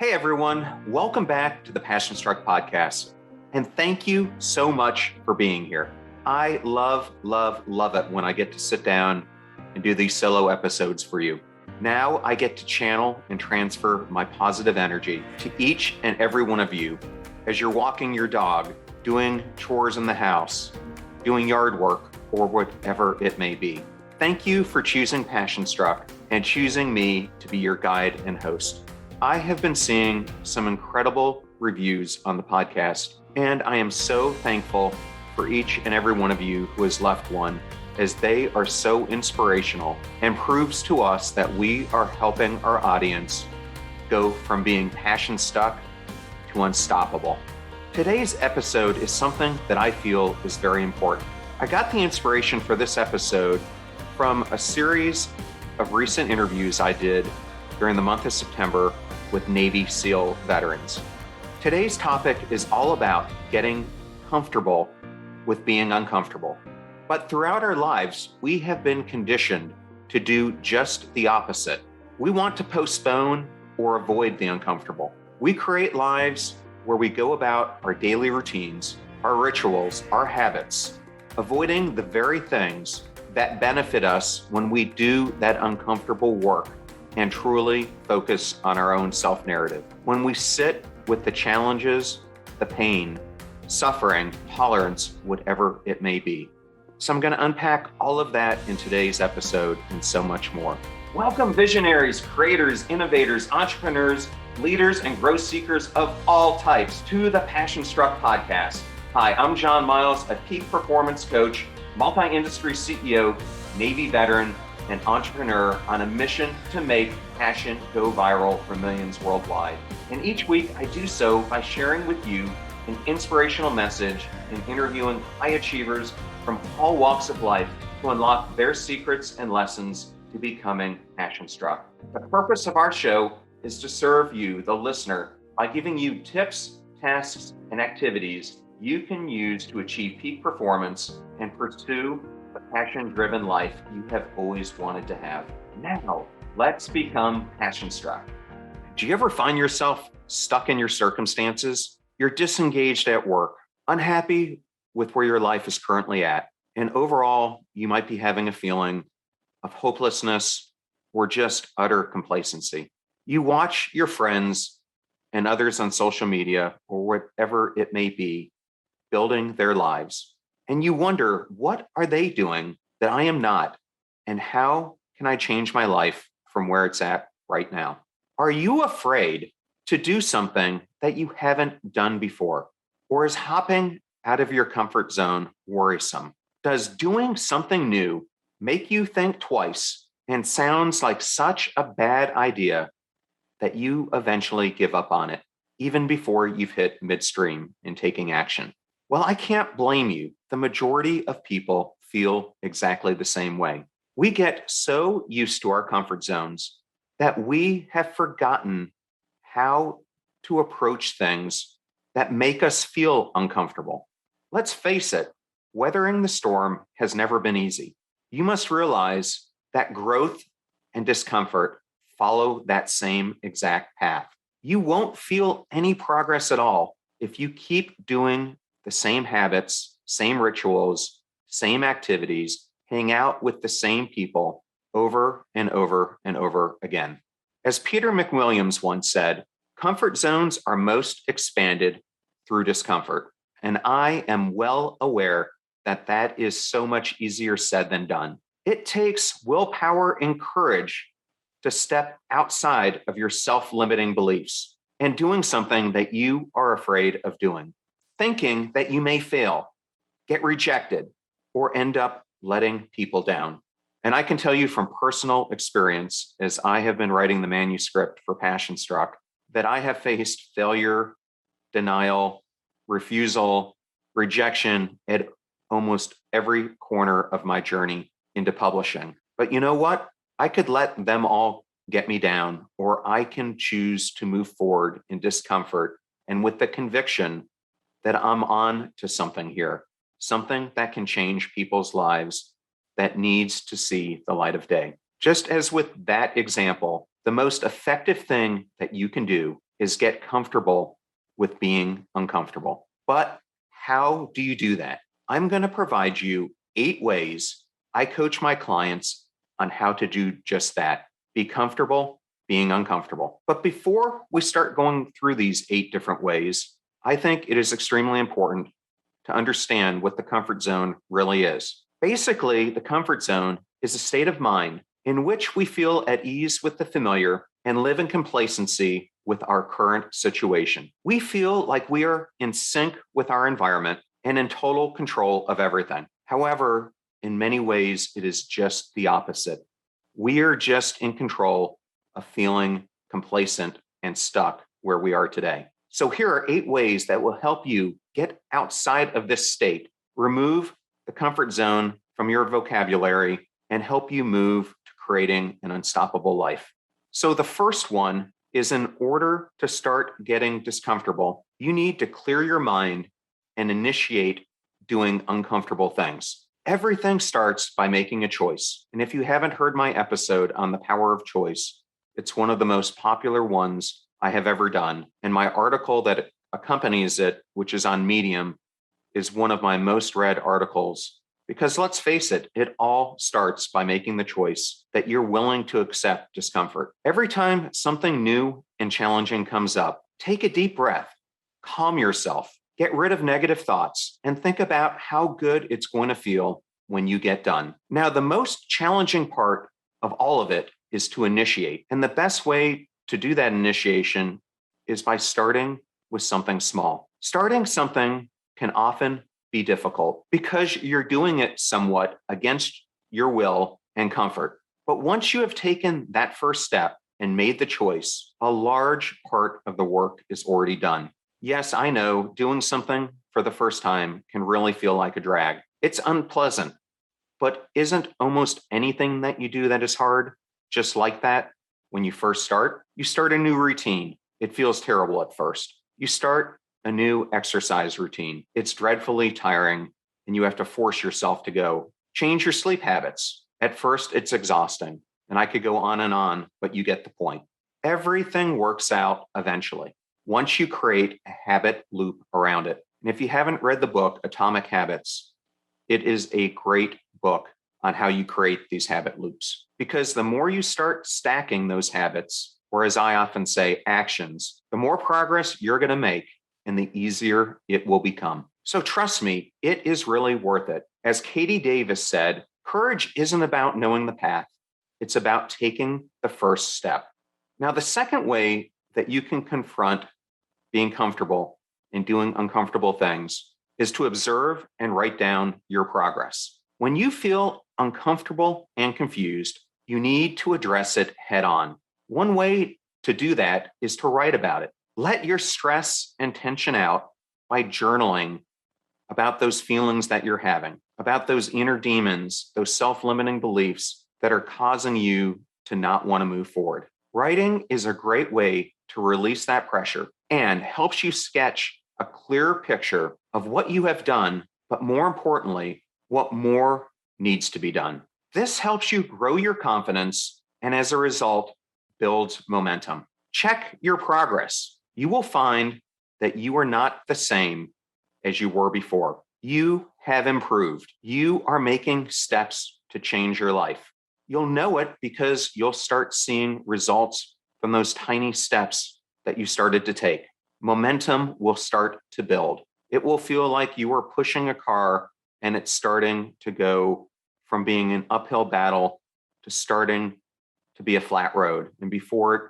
Hey everyone, welcome back to the Passion Struck podcast. And thank you so much for being here. I love it when I get to sit down and do these solo episodes for you. Now I get to channel and transfer my positive energy to each and every one of you as you're walking your dog, doing chores in the house, doing yard work, or whatever it may be. Thank you for choosing Passion Struck and choosing me to be your guide and host. I have been seeing some incredible reviews on the podcast, and I am so thankful for each and every one of you who has left one, as they are so inspirational and proves to us that we are helping our audience go from being passion stuck to unstoppable. Today's episode is something that I feel is very important. I got the inspiration for this episode from a series of recent interviews I did during the month of September with Navy SEAL veterans. Today's topic is all about getting comfortable with being uncomfortable. But throughout our lives, we have been conditioned to do just the opposite. We want to postpone or avoid the uncomfortable. We create lives where we go about our daily routines, our rituals, our habits, avoiding the very things that benefit us when we do that uncomfortable work and truly focus on our own self-narrative. When we sit with the challenges, the pain, suffering, tolerance, whatever it may be. So I'm going to unpack all of that in today's episode and so much more. Welcome visionaries, creators, innovators, entrepreneurs, leaders, and growth seekers of all types to the Passion Struck podcast. Hi, I'm John Miles, a peak performance coach, multi-industry CEO, Navy veteran, and entrepreneur on a mission to make passion go viral for millions worldwide. And each week I do so by sharing with you an inspirational message and interviewing high achievers from all walks of life to unlock their secrets and lessons to becoming passion struck. The purpose of our show is to serve you, the listener, by giving you tips, tasks, and activities you can use to achieve peak performance and pursue the passion-driven life you have always wanted to have. Now, let's become passion struck. Do you ever find yourself stuck in your circumstances? You're disengaged at work, unhappy with where your life is currently at, and overall, you might be having a feeling of hopelessness or just utter complacency. You watch your friends and others on social media or whatever it may be building their lives. And you wonder, what are they doing that I am not? And how can I change my life from where it's at right now? Are you afraid to do something that you haven't done before? Or is hopping out of your comfort zone worrisome? Does doing something new make you think twice and sounds like such a bad idea that you eventually give up on it, even before you've hit midstream in taking action? Well, I can't blame you. The majority of people feel exactly the same way. We get so used to our comfort zones that we have forgotten how to approach things that make us feel uncomfortable. Let's face it, weathering the storm has never been easy. You must realize that growth and discomfort follow that same exact path. You won't feel any progress at all if you keep doing the same habits, same rituals, same activities, hang out with the same people over and over and over again. As Peter McWilliams once said, comfort zones are most expanded through discomfort. And I am well aware that that is so much easier said than done. It takes willpower and courage to step outside of your self-limiting beliefs and doing something that you are afraid of doing, thinking that you may fail, get rejected, or end up letting people down. And I can tell you from personal experience, as I have been writing the manuscript for Passion Struck, that I have faced failure, denial, refusal, rejection at almost every corner of my journey into publishing. But you know what? I could let them all get me down, or I can choose to move forward in discomfort and with the conviction that I'm on to something here, something that can change people's lives, that needs to see the light of day. Just as with that example, the most effective thing that you can do is get comfortable with being uncomfortable. But how do you do that? I'm going to provide you 8 ways I coach my clients on how to do just that. Be comfortable being uncomfortable. But before we start going through these 8 different ways, I think it is extremely important to understand what the comfort zone really is. Basically, the comfort zone is a state of mind in which we feel at ease with the familiar and live in complacency with our current situation. We feel like we are in sync with our environment and in total control of everything. However, in many ways, it is just the opposite. We are just in control of feeling complacent and stuck where we are today. So here are 8 ways that will help you get outside of this state, remove the comfort zone from your vocabulary, and help you move to creating an unstoppable life. So the first one is, in order to start getting discomfortable, you need to clear your mind and initiate doing uncomfortable things. Everything starts by making a choice. And if you haven't heard my episode on the power of choice, it's one of the most popular ones I have ever done. And my article that accompanies it, which is on Medium, is one of my most read articles. Because let's face it, it all starts by making the choice that you're willing to accept discomfort. Every time something new and challenging comes up, take a deep breath, calm yourself, get rid of negative thoughts, and think about how good it's going to feel when you get done. Now, the most challenging part of all of it is to initiate. And the best way to do that initiation is by starting with something small. Starting something can often be difficult because you're doing it somewhat against your will and comfort. But once you have taken that first step and made the choice, a large part of the work is already done. Yes, I know doing something for the first time can really feel like a drag. It's unpleasant, but isn't almost anything that you do that is hard just like that? When you first start, you start a new routine. It feels terrible at first. You start a new exercise routine. It's dreadfully tiring, and you have to force yourself to go. Change your sleep habits. At first, it's exhausting, and I could go on, but you get the point. Everything works out eventually once you create a habit loop around it. And if you haven't read the book, Atomic Habits, it is a great book on how you create these habit loops. Because the more you start stacking those habits, or as I often say, actions, the more progress you're going to make and the easier it will become. So trust me, it is really worth it. As Katie Davis said, courage isn't about knowing the path. It's about taking the first step. Now, the second way that you can confront being comfortable and doing uncomfortable things is to observe and write down your progress. When you feel uncomfortable and confused, you need to address it head on. One way to do that is to write about it. Let your stress and tension out by journaling about those feelings that you're having, about those inner demons, those self-limiting beliefs that are causing you to not want to move forward. Writing is a great way to release that pressure and helps you sketch a clearer picture of what you have done, but more importantly, what more needs to be done. This helps you grow your confidence and as a result, builds momentum. Check your progress. You will find that you are not the same as you were before. You have improved. You are making steps to change your life. You'll know it because you'll start seeing results from those tiny steps that you started to take. Momentum will start to build. It will feel like you are pushing a car and it's starting to go from being an uphill battle to starting to be a flat road. And before it,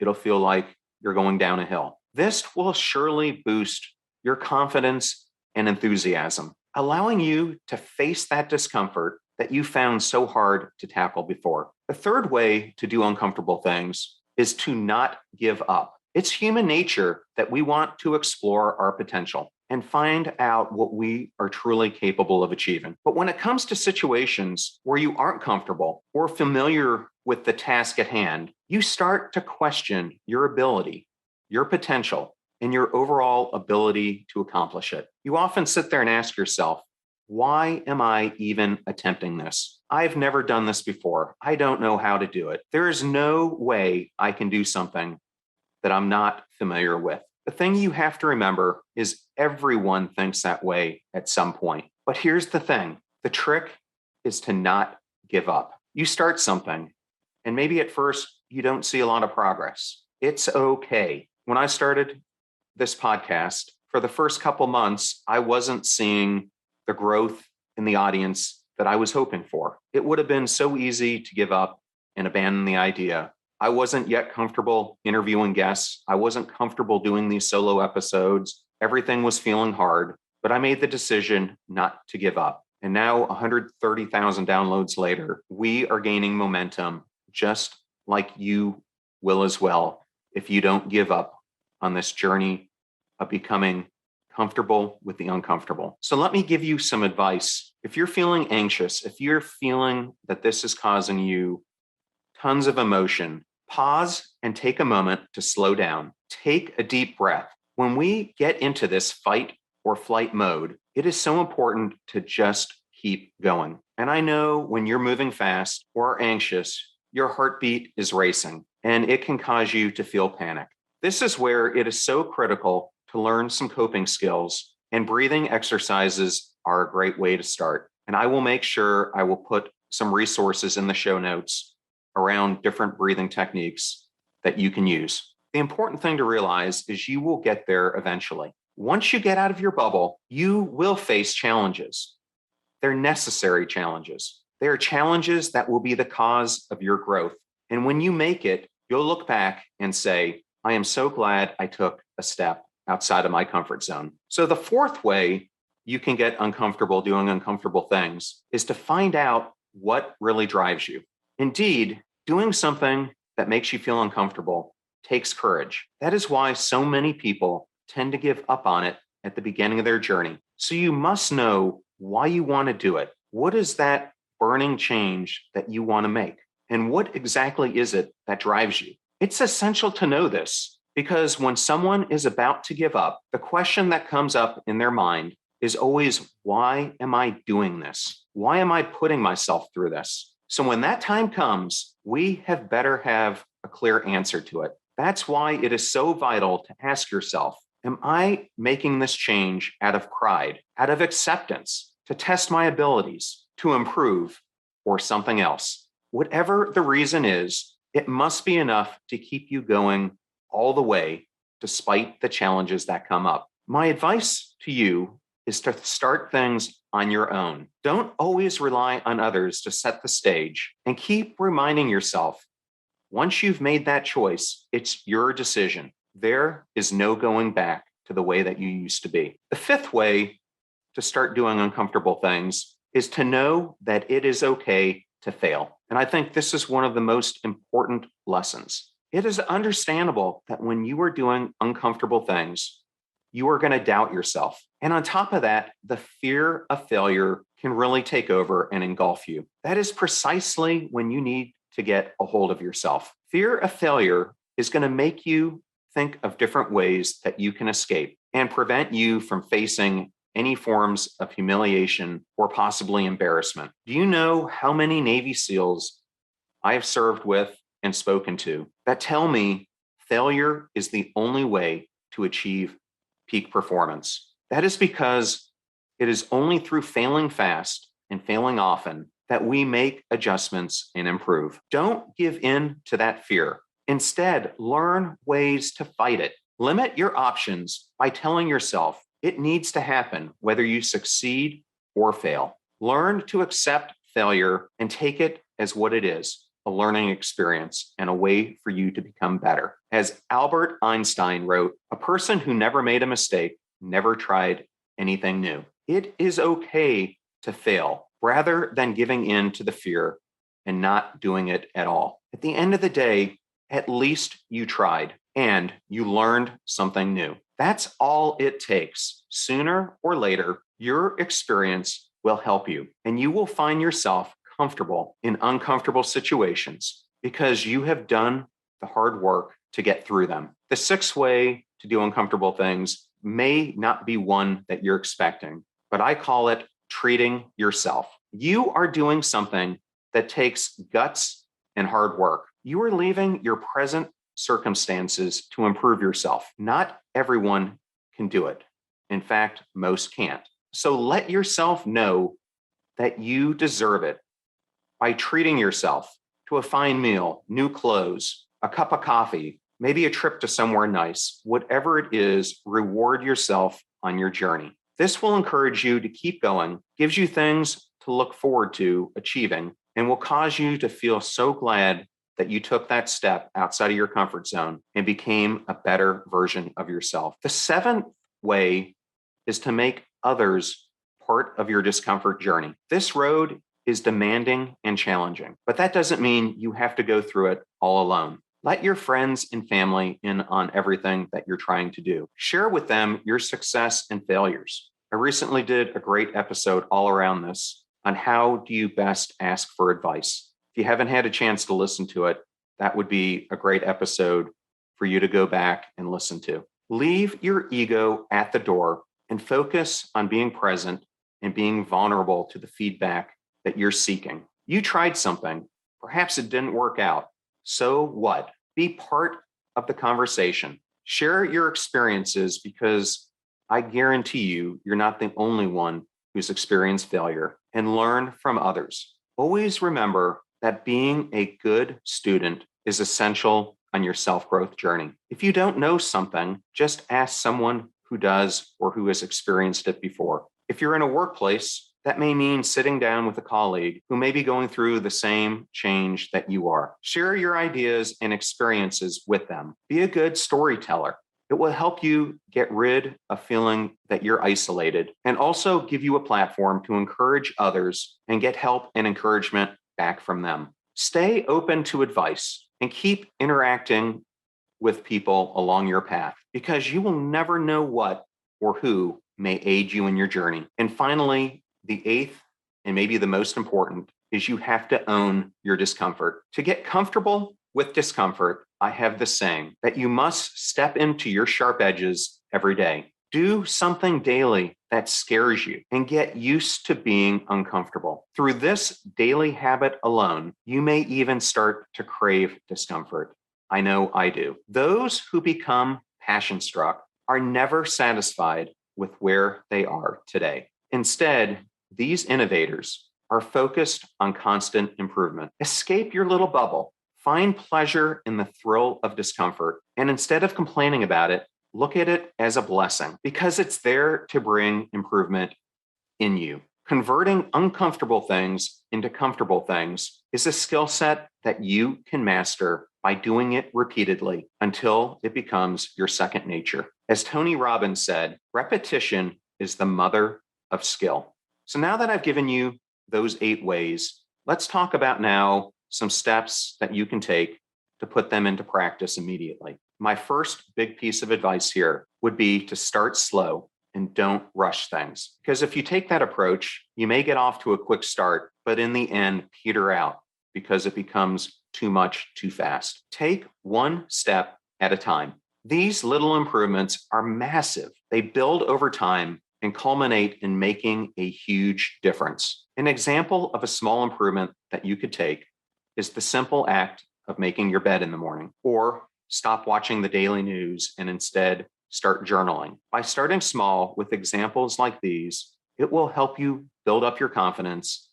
it'll feel like you're going down a hill. This will surely boost your confidence and enthusiasm, allowing you to face that discomfort that you found so hard to tackle before. The third way to do uncomfortable things is to not give up. It's human nature that we want to explore our potential and find out what we are truly capable of achieving. But when it comes to situations where you aren't comfortable or familiar with the task at hand, you start to question your ability, your potential, and your overall ability to accomplish it. You often sit there and ask yourself, why am I even attempting this? I've never done this before. I don't know how to do it. There is no way I can do something that I'm not familiar with. The thing you have to remember is everyone thinks that way at some point. But here's the thing. The trick is to not give up. You start something, and maybe at first you don't see a lot of progress. It's okay. When I started this podcast, for the first couple months, I wasn't seeing the growth in the audience that I was hoping for. It would have been so easy to give up and abandon the idea. I wasn't yet comfortable interviewing guests. I wasn't comfortable doing these solo episodes. Everything was feeling hard, but I made the decision not to give up. And now 130,000 downloads later, we are gaining momentum just like you will as well if you don't give up on this journey of becoming comfortable with the uncomfortable. So let me give you some advice. If you're feeling anxious, if you're feeling that this is causing you tons of emotion, pause and take a moment to slow down. Take a deep breath. When we get into this fight or flight mode, it is so important to just keep going. And I know when you're moving fast or anxious, your heartbeat is racing and it can cause you to feel panic. This is where it is so critical to learn some coping skills, and breathing exercises are a great way to start. And I will make sure I will put some resources in the show notes around different breathing techniques that you can use. The important thing to realize is you will get there eventually. Once you get out of your bubble, you will face challenges. They're necessary challenges. They are challenges that will be the cause of your growth. And when you make it, you'll look back and say, I am so glad I took a step outside of my comfort zone. So the fourth way you can get uncomfortable doing uncomfortable things is to find out what really drives you. Indeed, doing something that makes you feel uncomfortable takes courage. That is why so many people tend to give up on it at the beginning of their journey. So you must know why you want to do it. What is that burning change that you want to make? And what exactly is it that drives you? It's essential to know this because when someone is about to give up, the question that comes up in their mind is always, why am I doing this? Why am I putting myself through this? So when that time comes, we have better have a clear answer to it. That's why it is so vital to ask yourself, am I making this change out of pride, out of acceptance, to test my abilities, to improve, or something else? Whatever the reason is, it must be enough to keep you going all the way, despite the challenges that come up. My advice to you is to start things on your own. Don't always rely on others to set the stage, and keep reminding yourself, once you've made that choice, it's your decision. There is no going back to the way that you used to be. The fifth way to start doing uncomfortable things is to know that it is okay to fail. And I think this is one of the most important lessons. It is understandable that when you are doing uncomfortable things, you are going to doubt yourself. And on top of that, the fear of failure can really take over and engulf you. That is precisely when you need to get a hold of yourself. Fear of failure is going to make you think of different ways that you can escape and prevent you from facing any forms of humiliation or possibly embarrassment. Do you know how many Navy SEALs I have served with and spoken to that tell me failure is the only way to achieve peak performance? That is because it is only through failing fast and failing often that we make adjustments and improve. Don't give in to that fear. Instead, learn ways to fight it. Limit your options by telling yourself it needs to happen whether you succeed or fail. Learn to accept failure and take it as what it is, a learning experience and a way for you to become better. As Albert Einstein wrote, a person who never made a mistake never tried anything new. It is okay to fail rather than giving in to the fear and not doing it at all. At the end of the day, at least you tried and you learned something new. That's all it takes. Sooner or later, your experience will help you and you will find yourself comfortable in uncomfortable situations because you have done the hard work to get through them. The sixth way to do uncomfortable things may not be one that you're expecting, but I call it treating yourself. You are doing something that takes guts and hard work. You are leaving your present circumstances to improve yourself. Not everyone can do it. In fact, most can't. So let yourself know that you deserve it by treating yourself to a fine meal, new clothes, a cup of coffee, maybe a trip to somewhere nice. Whatever it is, reward yourself on your journey. This will encourage you to keep going, gives you things to look forward to achieving, and will cause you to feel so glad that you took that step outside of your comfort zone and became a better version of yourself. The seventh way is to make others part of your discomfort journey. This road is demanding and challenging, but that doesn't mean you have to go through it all alone. Let your friends and family in on everything that you're trying to do. Share with them your success and failures. I recently did a great episode all around this on how do you best ask for advice. If you haven't had a chance to listen to it, that would be a great episode for you to go back and listen to. Leave your ego at the door and focus on being present and being vulnerable to the feedback that you're seeking. You tried something, perhaps it didn't work out. So what? Be part of the conversation. Share your experiences because I guarantee you're not the only one who's experienced failure, and learn from others. Always remember that being a good student is essential on your self-growth journey. If you don't know something, just ask someone who does or who has experienced it before. If you're in a workplace, that may mean sitting down with a colleague who may be going through the same change that you are. Share your ideas and experiences with them. Be a good storyteller. It will help you get rid of feeling that you're isolated and also give you a platform to encourage others and get help and encouragement back from them. Stay open to advice and keep interacting with people along your path because you will never know what or who may aid you in your journey. And finally, the eighth, and maybe the most important, is you have to own your discomfort. To get comfortable with discomfort, I have the saying that you must step into your sharp edges every day. Do something daily that scares you and get used to being uncomfortable. Through this daily habit alone, you may even start to crave discomfort. I know I do. Those who become passion struck are never satisfied with where they are today. Instead, these innovators are focused on constant improvement. Escape your little bubble. Find pleasure in the thrill of discomfort. And instead of complaining about it, look at it as a blessing because it's there to bring improvement in you. Converting uncomfortable things into comfortable things is a skill set that you can master by doing it repeatedly until it becomes your second nature. As Tony Robbins said, repetition is the mother of skill. So now that I've given you those 8 ways, let's talk about now some steps that you can take to put them into practice immediately. My first big piece of advice here would be to start slow and don't rush things. Because if you take that approach, you may get off to a quick start, but in the end, peter out because it becomes too much too fast. Take one step at a time. These little improvements are massive. They build over time and culminate in making a huge difference. An example of a small improvement that you could take is the simple act of making your bed in the morning, or stop watching the daily news and instead start journaling. By starting small with examples like these, it will help you build up your confidence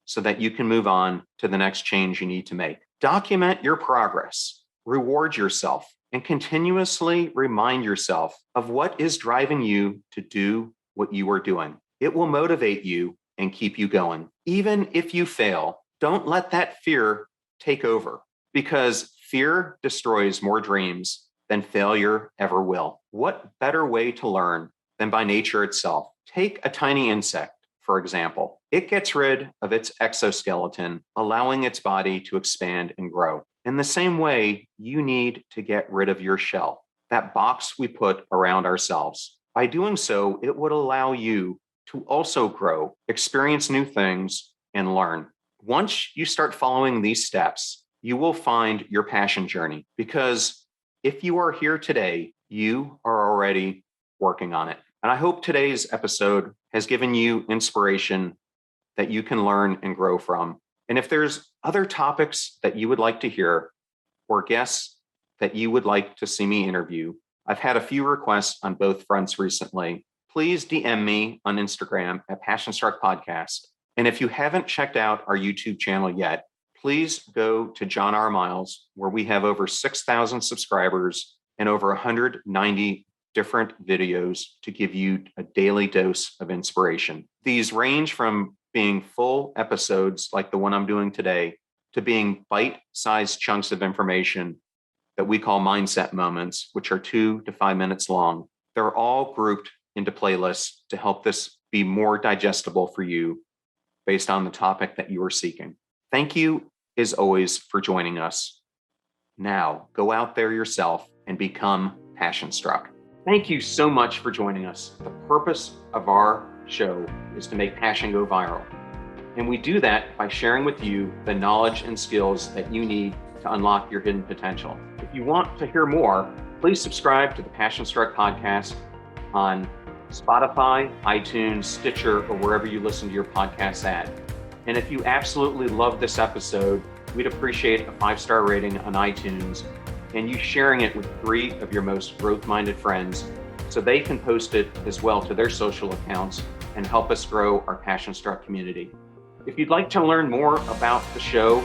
so that you can move on to the next change you need to make. Document your progress, reward yourself, and continuously remind yourself of what is driving you to do what you are doing. It will motivate you and keep you going. Even if you fail, don't let that fear take over because fear destroys more dreams than failure ever will. What better way to learn than by nature itself? Take a tiny insect, for example. It gets rid of its exoskeleton, allowing its body to expand and grow. In the same way, you need to get rid of your shell, that box we put around ourselves. By doing so, it would allow you to also grow, experience new things, and learn. Once you start following these steps, you will find your passion journey because if you are here today, you are already working on it. And I hope today's episode has given you inspiration that you can learn and grow from. And if there's other topics that you would like to hear or guests that you would like to see me interview, I've had a few requests on both fronts recently. Please DM me on Instagram at Passion Struck Podcast. And if you haven't checked out our YouTube channel yet, please go to John R. Miles, where we have over 6,000 subscribers and over 190 different videos to give you a daily dose of inspiration. These range from being full episodes like the one I'm doing today to being bite-sized chunks of information that we call mindset moments, which are 2 to 5 minutes long. They're all grouped into playlists to help this be more digestible for you based on the topic that you are seeking. Thank you, as always, for joining us. Now, go out there yourself and become passion struck. Thank you so much for joining us. The purpose of our show is to make passion go viral. And we do that by sharing with you the knowledge and skills that you need to unlock your hidden potential. If you want to hear more, please subscribe to the Passion Struck Podcast on Spotify, iTunes, Stitcher, or wherever you listen to your podcasts at. And if you absolutely love this episode, we'd appreciate a 5-star rating on iTunes and you sharing it with 3 of your most growth-minded friends so they can post it as well to their social accounts and help us grow our Passion Struck community. If you'd like to learn more about the show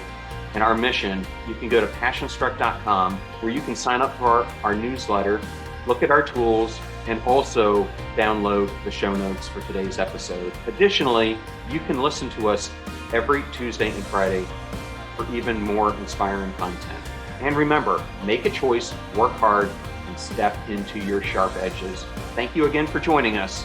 and our mission, you can go to passionstruck.com where you can sign up for our newsletter, look at our tools, and also download the show notes for today's episode. Additionally, you can listen to us every Tuesday and Friday for even more inspiring content. And remember, make a choice, work hard, and step into your sharp edges. Thank you again for joining us.